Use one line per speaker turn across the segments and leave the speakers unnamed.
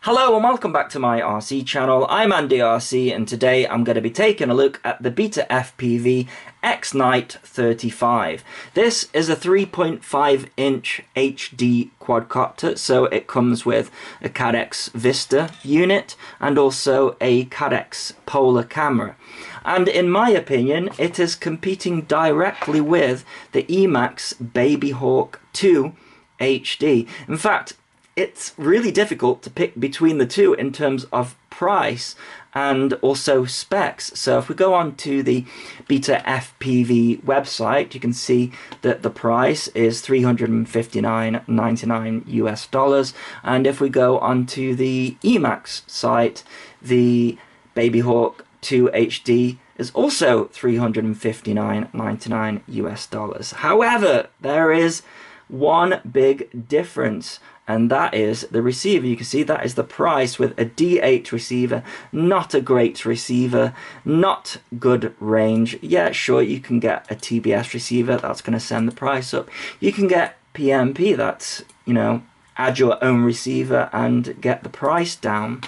Hello and welcome back to my RC channel. I'm AndyRC and today I'm going to be taking a look at the BetaFPV X-Night 35. This is a 3.5 inch HD quadcopter, so it comes with a Cadex Vista unit and also a Cadex Polar camera. And in my opinion, it is competing directly with the Emax Babyhawk II HD. In fact, it's really difficult to pick between the two in terms of price and also specs. So if we go on to the BetaFPV website, you can see that the price is $359.99 US. And if we go onto the Emax site, the Babyhawk II HD is also $359.99 US. However, there is one big difference, and that is the receiver. You can see that is the price with a D8 receiver, not a great receiver, not good range. Yeah, sure, you can get a TBS receiver, that's going to send the price up. You can get PMP, that's, add your own receiver and get the price down.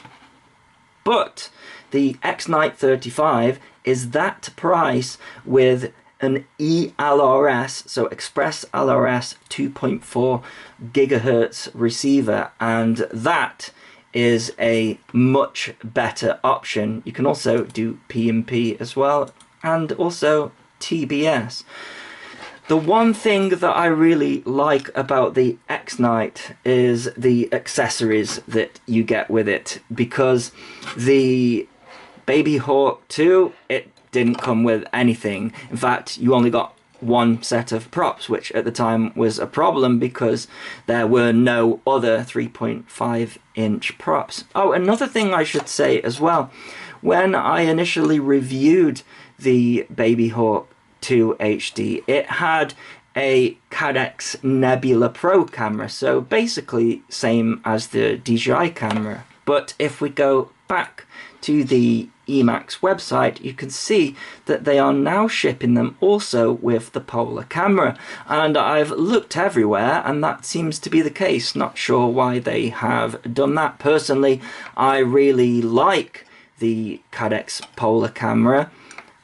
But the X-Night 35 is that price with an ELRS, so Express LRS 2.4 gigahertz receiver, and that is a much better option. You can also do PMP as well, and also TBS. The one thing that I really like about the X-Night is the accessories that you get with it, because the Babyhawk II, it didn't come with anything. In fact, you only got one set of props, which at the time was a problem because there were no other 3.5 inch props. Oh, another thing I should say as well, when I initially reviewed the Babyhawk II HD, it had a Cadex Nebula Pro camera, so basically same as the DJI camera. But if we go back to the Emax website, you can see that they are now shipping them also with the Polar camera, and I've looked everywhere and that seems to be the case. Not sure why they have done that. Personally, I really like the Cadex Polar camera,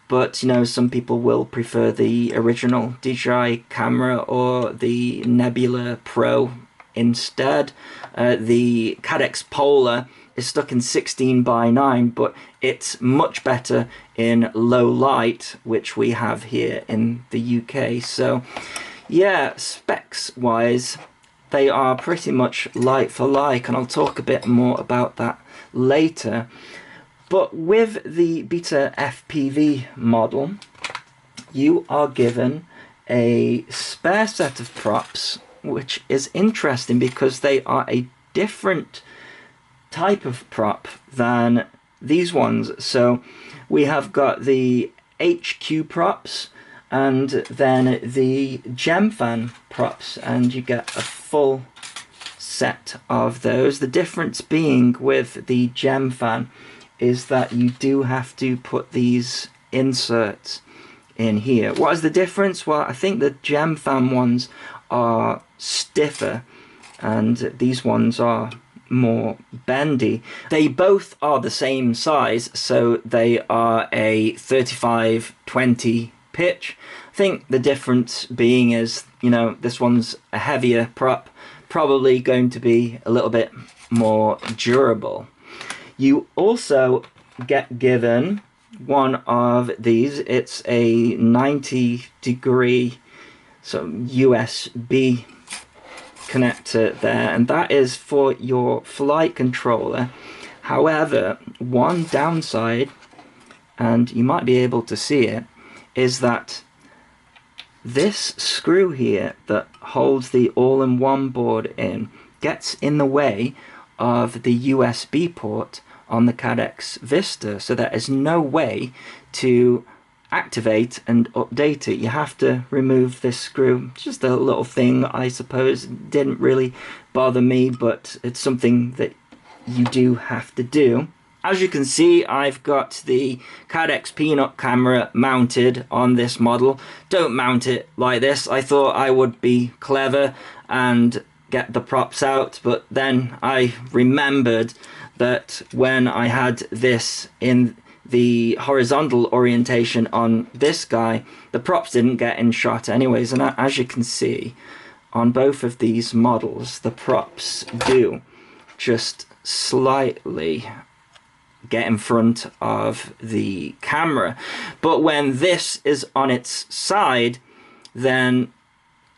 but some people will prefer the original DJI camera or the Nebula Pro instead. The Cadex Polar is stuck in 16:9, but it's much better in low light, which we have here in the UK. So yeah, specs wise, they are pretty much like for like, and I'll talk a bit more about that later. But with the BetaFPV model, you are given a spare set of props, which is interesting because they are a different type of prop than these ones. So we have got the HQ props and then the gem fan props, and you get a full set of those. The difference being with the gem fan is that you do have to put these inserts in here. What is the difference? Well, I think the gem fan ones are stiffer and these ones are more bendy. They both are the same size, so they are a 35-20 pitch. I think the difference being is, this one's a heavier prop, probably going to be a little bit more durable. You also get given one of these. It's a 90-degree USB connector there, and that is for your flight controller. However, one downside, and you might be able to see it, is that this screw here that holds the all-in-one board in gets in the way of the USB port on the Cadex Vista, so there is no way to activate and update it. You have to remove this screw. Just a little thing, I suppose. It didn't really bother me, but it's something that you do have to do. As you can see, I've got the Cadex Peanut camera mounted on this model. Don't mount it like this. I thought I would be clever and get the props out, but then I remembered that when I had this in the horizontal orientation on this guy, the props didn't get in shot anyways. And as you can see on both of these models, the props do just slightly get in front of the camera. But when this is on its side, then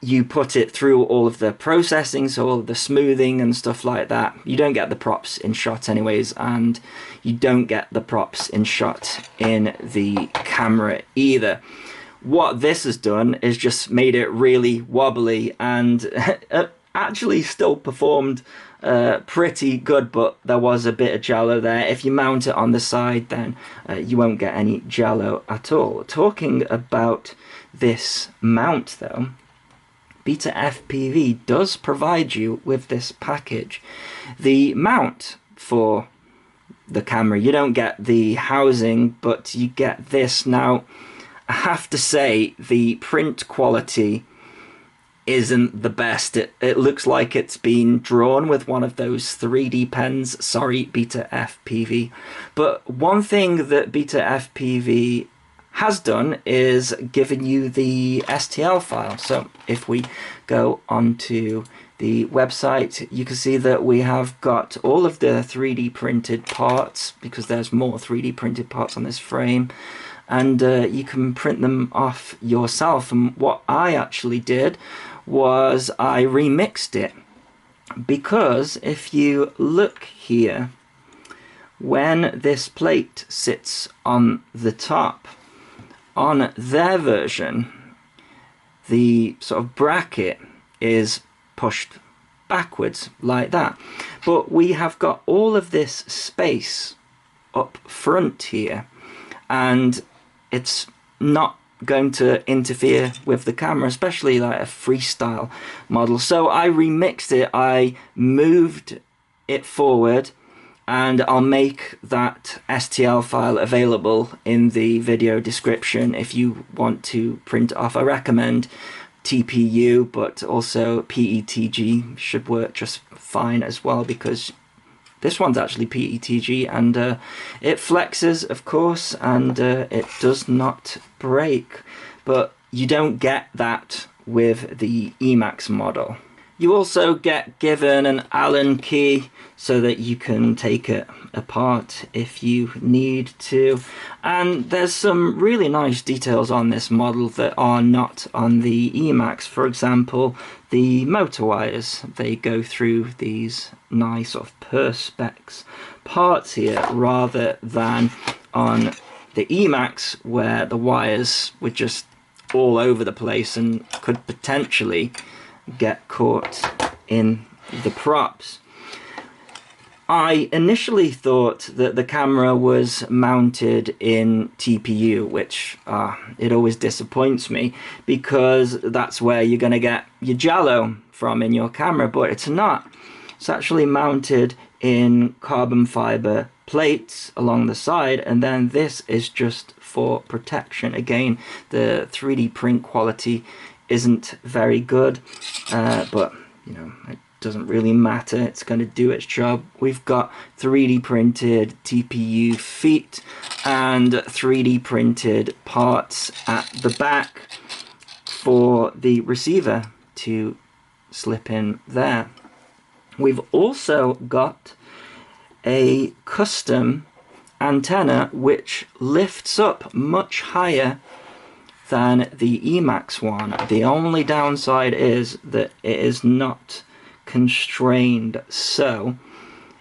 you put it through all of the processing, so all of the smoothing and stuff like that. You don't get the props in shot anyways, and you don't get the props in shot in the camera either. What this has done is just made it really wobbly, and actually still performed pretty good, but there was a bit of jello there. If you mount it on the side, then you won't get any jello at all. Talking about this mount though, BetaFPV does provide you with this package. The mount for the camera, you don't get the housing, but you get this. Now, I have to say, the print quality isn't the best. It looks like it's been drawn with one of those 3D pens. Sorry, BetaFPV. But one thing that BetaFPV has done is given you the STL file. So if we go onto the website, you can see that we have got all of the 3D printed parts, because there's more 3D printed parts on this frame, and you can print them off yourself. And what I actually did was I remixed it, because if you look here, when this plate sits on the top, on their version, the sort of bracket is pushed backwards like that. But we have got all of this space up front here, and it's not going to interfere with the camera, especially like a freestyle model. So I remixed it, I moved it forward, and I'll make that STL file available in the video description if you want to print it off. I recommend TPU, but also PETG should work just fine as well, because this one's actually PETG, and it flexes, of course, and it does not break. But you don't get that with the Emax model. You also get given an Allen key so that you can take it apart if you need to. And there's some really nice details on this model that are not on the Emax. For example, the motor wires, they go through these nice sort of perspex parts here, rather than on the Emax where the wires were just all over the place and could potentially get caught in the props. I initially thought that the camera was mounted in TPU, which it always disappoints me, because that's where you're going to get your jello from in your camera, but it's not. It's actually mounted in carbon fiber plates along the side, and then this is just for protection. Again, the 3D print quality isn't very good, but you know, it doesn't really matter, it's going to do its job. We've got 3D printed TPU feet and 3D printed parts at the back for the receiver to slip in there. We've also got a custom antenna which lifts up much higher than the Emax one. The only downside is that it is not constrained, so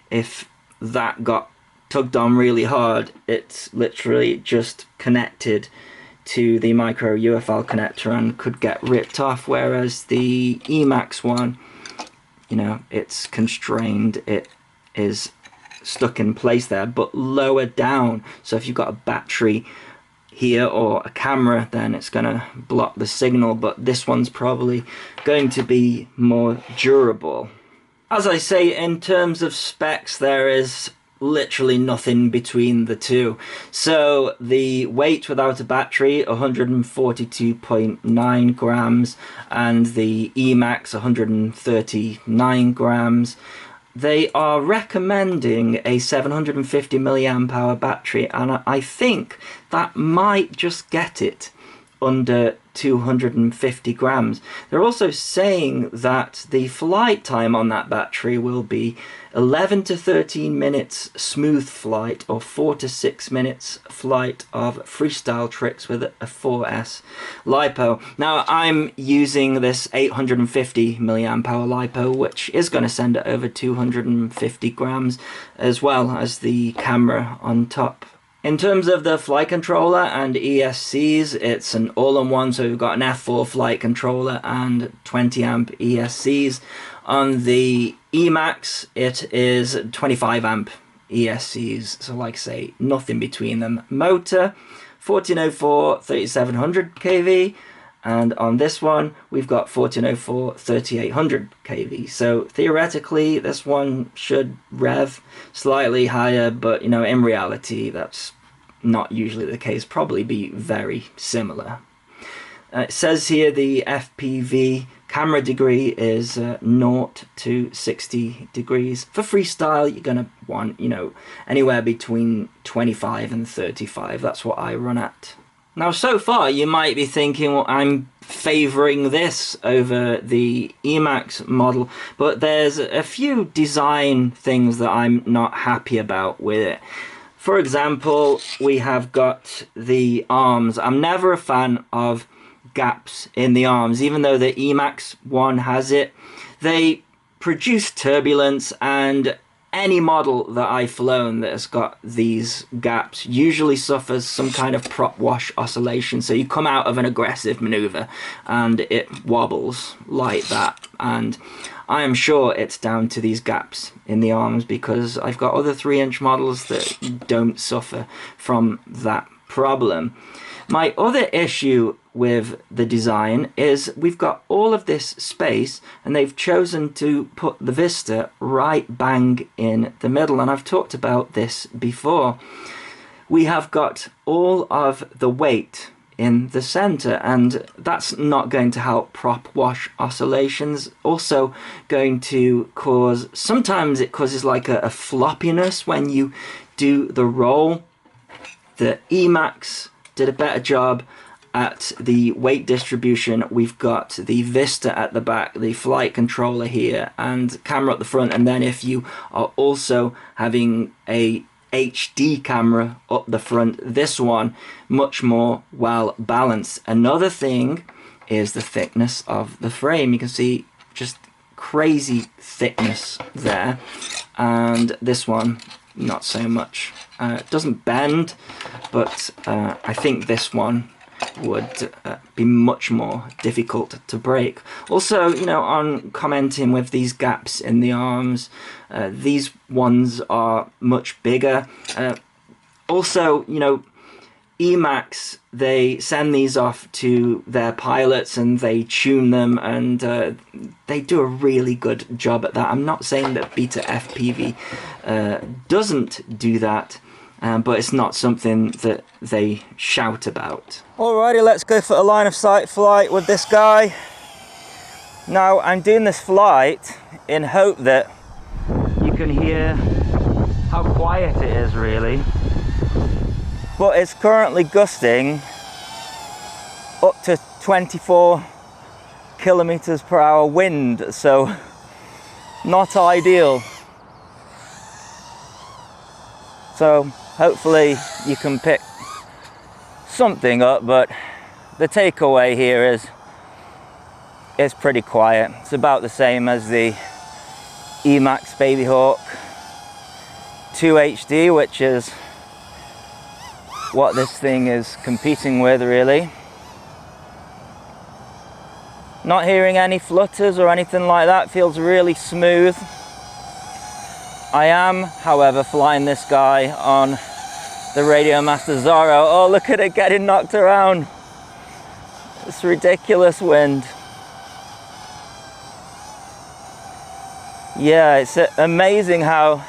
if that got tugged on really hard, it's literally just connected to the micro UFL connector and could get ripped off, whereas the Emax one, you know, it's constrained, it is stuck in place there, but lower down. So if you've got a battery here or a camera, then it's going to block the signal, but this one's probably going to be more durable. As I say, in terms of specs, there is literally nothing between the two. So the weight without a battery, 142.9 grams, and the Emax 139 grams. they are recommending a 750 milliamp hour battery, and I think that might just get it under 250 grams. They're also saying that the flight time on that battery will be 11 to 13 minutes smooth flight, or 4 to 6 minutes flight of freestyle tricks with a 4S LiPo. Now I'm using this 850 milliamp hour LiPo, which is going to send it over 250 grams, as well as the camera on top. In terms of the flight controller and ESCs, it's an all-in-one, so we've got an F4 flight controller and 20 amp ESCs. On the Emax, it is 25 amp ESCs, so like I say, nothing between them. Motor, 1404 3700 kV, and on this one, we've got 1404 3800 kV. So theoretically, this one should rev slightly higher, but you know, in reality, that's not usually the case, probably be very similar. It says here the FPV camera degree is 0 to 60 degrees. For freestyle, you're going to want, you know, anywhere between 25 and 35. That's what I run at. Now, so far, you might be thinking, well, I'm favoring this over the Emax model, but there's a few design things that I'm not happy about with it. For example, we have got the arms. I'm never a fan of gaps in the arms, even though the Emax one has it. They produce turbulence, and any model that I've flown that has got these gaps usually suffers some kind of prop wash oscillation. So you come out of an aggressive maneuver and it wobbles like that, and I am sure it's down to these gaps in the arms, because I've got other 3-inch models that don't suffer from that problem. My other issue with the design is we've got all of this space, and they've chosen to put the Vista right bang in the middle, and I've talked about this before. We have got all of the weight in the center, and that's not going to help prop wash oscillations. Also going to cause, sometimes it causes like a floppiness when you do the roll. The Emax did a better job at the weight distribution. We've got the Vista at the back, the flight controller here, and camera at the front, and then if you are also having a HD camera up the front, this one much more well balanced. Another thing is the thickness of the frame. You can see just crazy thickness there, and this one not so much. It doesn't bend, but I think this one would be much more difficult to break. Also, you know, on commenting with these gaps in the arms, these ones are much bigger. Also, you know, Emax, they send these off to their pilots and they tune them, and they do a really good job at that. I'm not saying that BetaFPV doesn't do that, but it's not something that they shout about. Alrighty, let's go for a line of sight flight with this guy. Now, I'm doing this flight in hope that you can hear how quiet it is, really. But it's currently gusting up to 24 kilometers per hour wind, so not ideal. So hopefully you can pick something up, but the takeaway here is it's pretty quiet. It's about the same as the Emax Babyhawk II HD, which is what this thing is competing with, really. Not hearing any flutters or anything like that. Feels really smooth. I am, however, flying this guy on the Radiomaster Zorro. Oh, look at it getting knocked around. It's ridiculous wind. Yeah, it's amazing how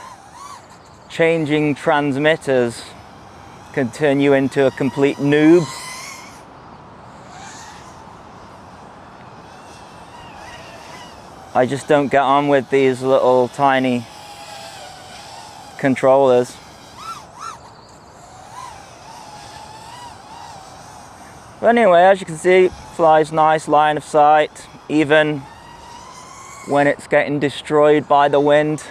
changing transmitters can turn you into a complete noob. I just don't get on with these little tiny controllers. But anyway, as you can see, flies nice, line of sight, even when it's getting destroyed by the wind.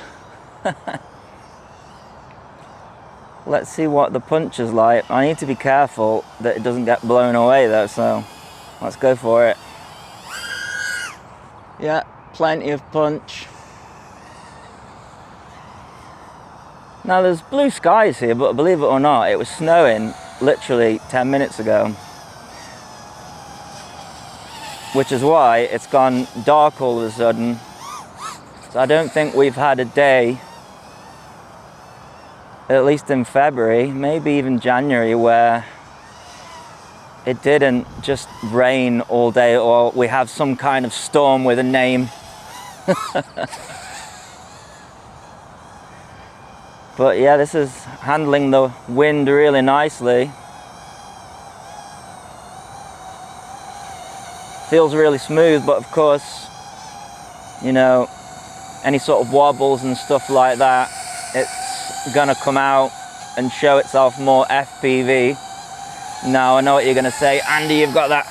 Let's see what the punch is like. I need to be careful that it doesn't get blown away though, so let's go for it. Yeah, plenty of punch. Now there's blue skies here, but believe it or not, it was snowing literally 10 minutes ago. Which is why it's gone dark all of a sudden. So I don't think we've had a day, at least in February, maybe even January, where it didn't just rain all day, or we have some kind of storm with a name. But yeah, this is handling the wind really nicely. Feels really smooth, but of course, you know, any sort of wobbles and stuff like that, it's gonna come out and show itself more FPV. Now I know what you're gonna say, Andy, you've got that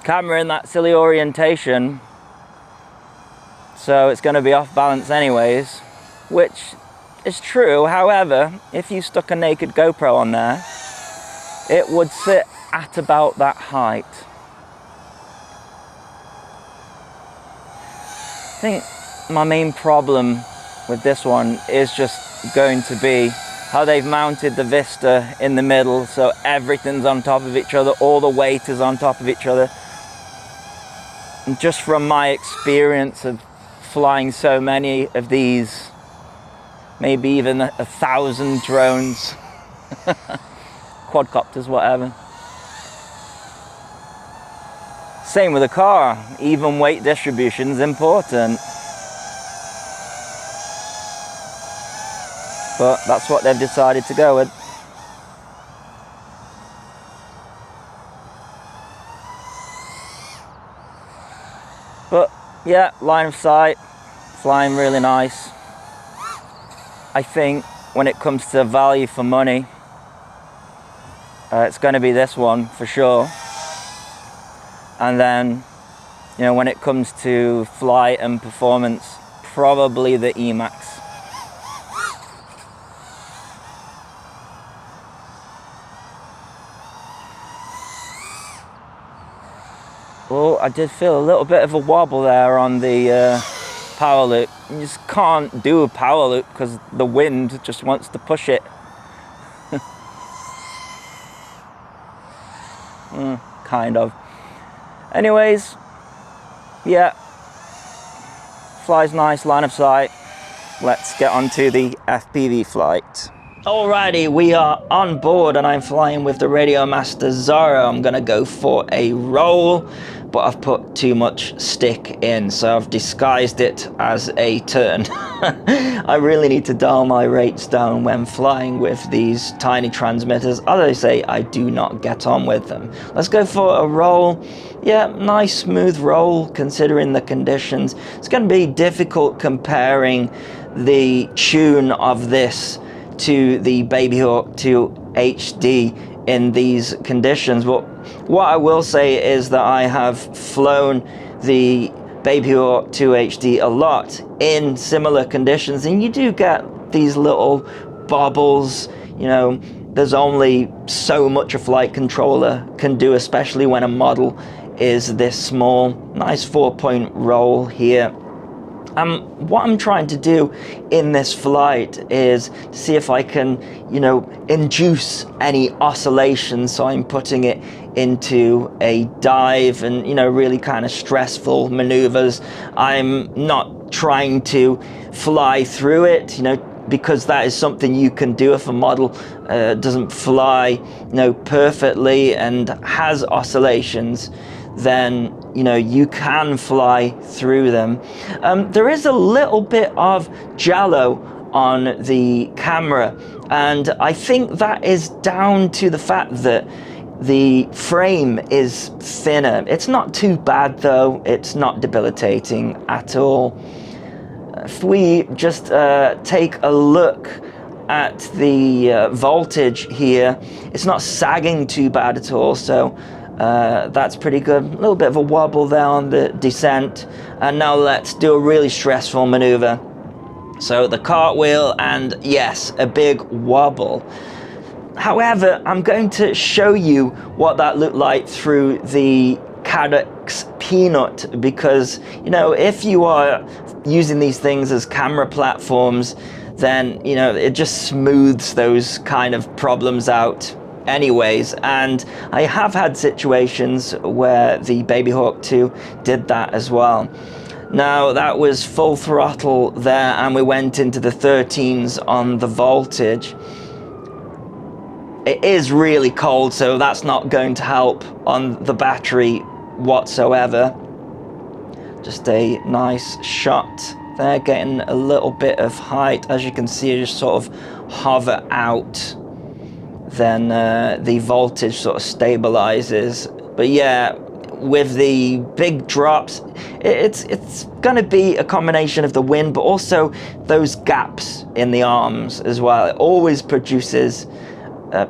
camera in that silly orientation, so it's gonna be off balance anyways, which is true. However, if you stuck a naked GoPro on there, it would sit at about that height. I think my main problem with this one is just going to be how they've mounted the Vista in the middle, so everything's on top of each other, all the weight is on top of each other. And just from my experience of flying so many of these, maybe even 1,000 drones, quadcopters, whatever. Same with a car, even weight distribution is important. But that's what they've decided to go with. But yeah, line of sight, flying really nice. I think when it comes to value for money, it's going to be this one for sure. And then, you know, when it comes to flight and performance, probably the Emax. Oh, I did feel a little bit of a wobble there on the power loop. You just can't do a power loop because the wind just wants to push it. Kind of. Anyways, yeah, flies nice, line of sight. Let's get on to the FPV flight. Alrighty, we are on board and I'm flying with the Radiomaster Zorro. I'm gonna go for a roll, but I've put too much stick in, so I've disguised it as a turn. I really need to dial my rates down when flying with these tiny transmitters. As I say, I do not get on with them. Let's go for a roll. Yeah, nice smooth roll considering the conditions. It's going to be difficult comparing the tune of this to the Babyhawk II HD in these conditions. But what I will say is that I have flown the Babyhawk II HD a lot in similar conditions, and you do get these little bobbles. You know, there's only so much a flight controller can do, especially when a model is this small. Nice 4-point roll here. What I'm trying to do in this flight is see if I can, you know, induce any oscillations. So I'm putting it into a dive and, you know, really kind of stressful maneuvers. I'm not trying to fly through it, you know, because that is something you can do if a model doesn't fly, you know, perfectly and has oscillations. Then, you know, you can fly through them. There is a little bit of jello on the camera, and I think that is down to the fact that the frame is thinner. It's not too bad though, it's not debilitating at all. if we just take a look at the voltage here, it's not sagging too bad at all, so that's pretty good. A little bit of a wobble there on the descent. And now let's do a really stressful maneuver. So the cartwheel, and yes, a big wobble. However, I'm going to show you what that looked like through the Caddx Peanut, because, you know, if you are using these things as camera platforms, then, you know, it just smooths those kind of problems out anyways. And I have had situations where the Babyhawk II did that as well. Now, that was full throttle there, and we went into the 13s on the voltage. It is really cold, so that's not going to help on the battery whatsoever. Just a nice shot there, getting a little bit of height. As you can see, just sort of hover out. Then the voltage sort of stabilizes. But yeah, with the big drops, it's going to be a combination of the wind, but also those gaps in the arms as well. It always produces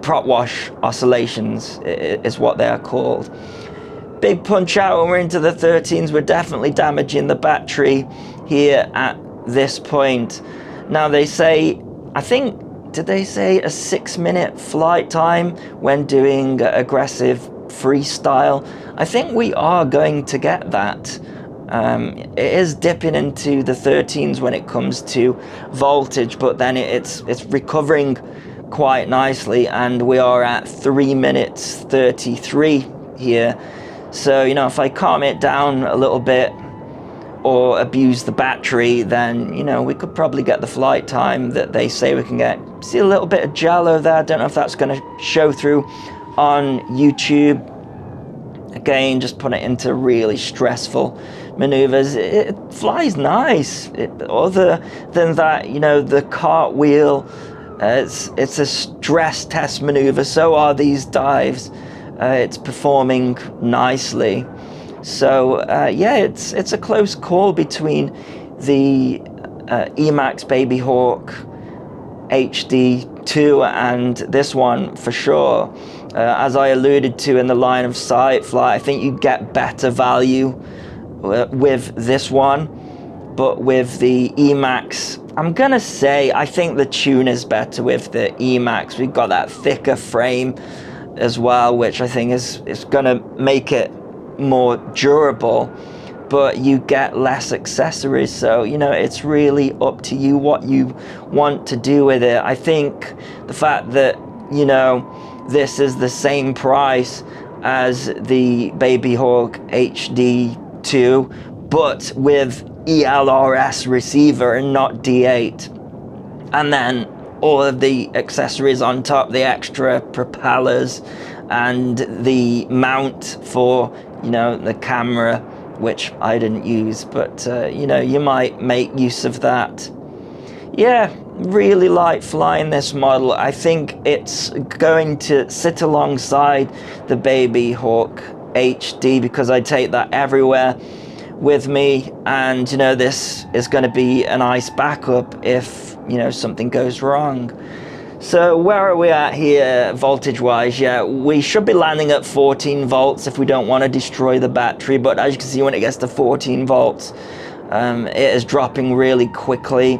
prop wash oscillations, is what they are called. Big punch out when we're into the 13s. We're definitely damaging the battery here at this point. Now they say, I think, did they say a 6-minute flight time when doing aggressive freestyle? I think we are going to get that. It is dipping into the 13s when it comes to voltage, but then it's recovering quite nicely, and we are at 3 minutes 33 here. So, you know, if I calm it down a little bit or abuse the battery, then, you know, we could probably get the flight time that they say we can get. See a little bit of jello there. I don't know if that's going to show through on YouTube. Again, just put it into really stressful maneuvers. It flies nice. Other than that, you know, the cartwheel, it's a stress test maneuver. So are these dives. It's performing nicely. So yeah, it's a close call between the Emax Babyhawk HD2 and this one for sure. As I alluded to in the line of sight flight, I think you get better value with this one, but with the Emax, I'm gonna say I think the tune is better with the Emax. We've got that thicker frame as well, which I think is gonna make it more durable, but you get less accessories. So, you know, it's really up to you what you want to do with it. I think the fact that, you know, this is the same price as the Babyhawk HD2, but with ELRS receiver and not D8, and then all of the accessories on top, the extra propellers and the mount for, you know, the camera, which I didn't use, but you know, you might make use of that. Yeah, really like flying this model. I think it's going to sit alongside the Babyhawk HD because I take that everywhere with me, and you know, this is going to be a nice backup if, you know, something goes wrong. So where are we at here voltage wise? Yeah, we should be landing at 14 volts if we don't want to destroy the battery, but as you can see, when it gets to 14 volts, it is dropping really quickly.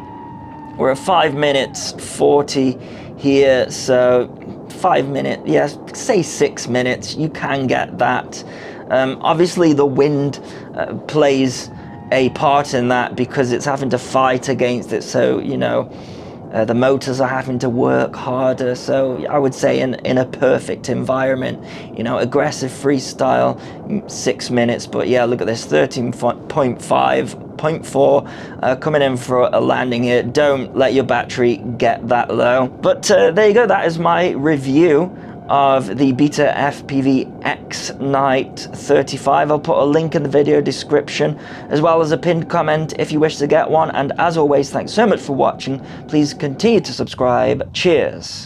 We're at 5 minutes 40 here, so 5 minutes, yeah, say 6 minutes, you can get that. Obviously the wind plays a part in that because it's having to fight against it, so, you know, the motors are having to work harder. So I would say in a perfect environment, you know, aggressive freestyle, 6 minutes, but yeah, look at this, 13.4 coming in for a landing here. Don't let your battery get that low. But there you go, that is my review of the BetaFPV X Night 35. I'll put a link in the video description as well as a pinned comment if you wish to get one. And as always, thanks so much for watching. Please continue to subscribe. Cheers.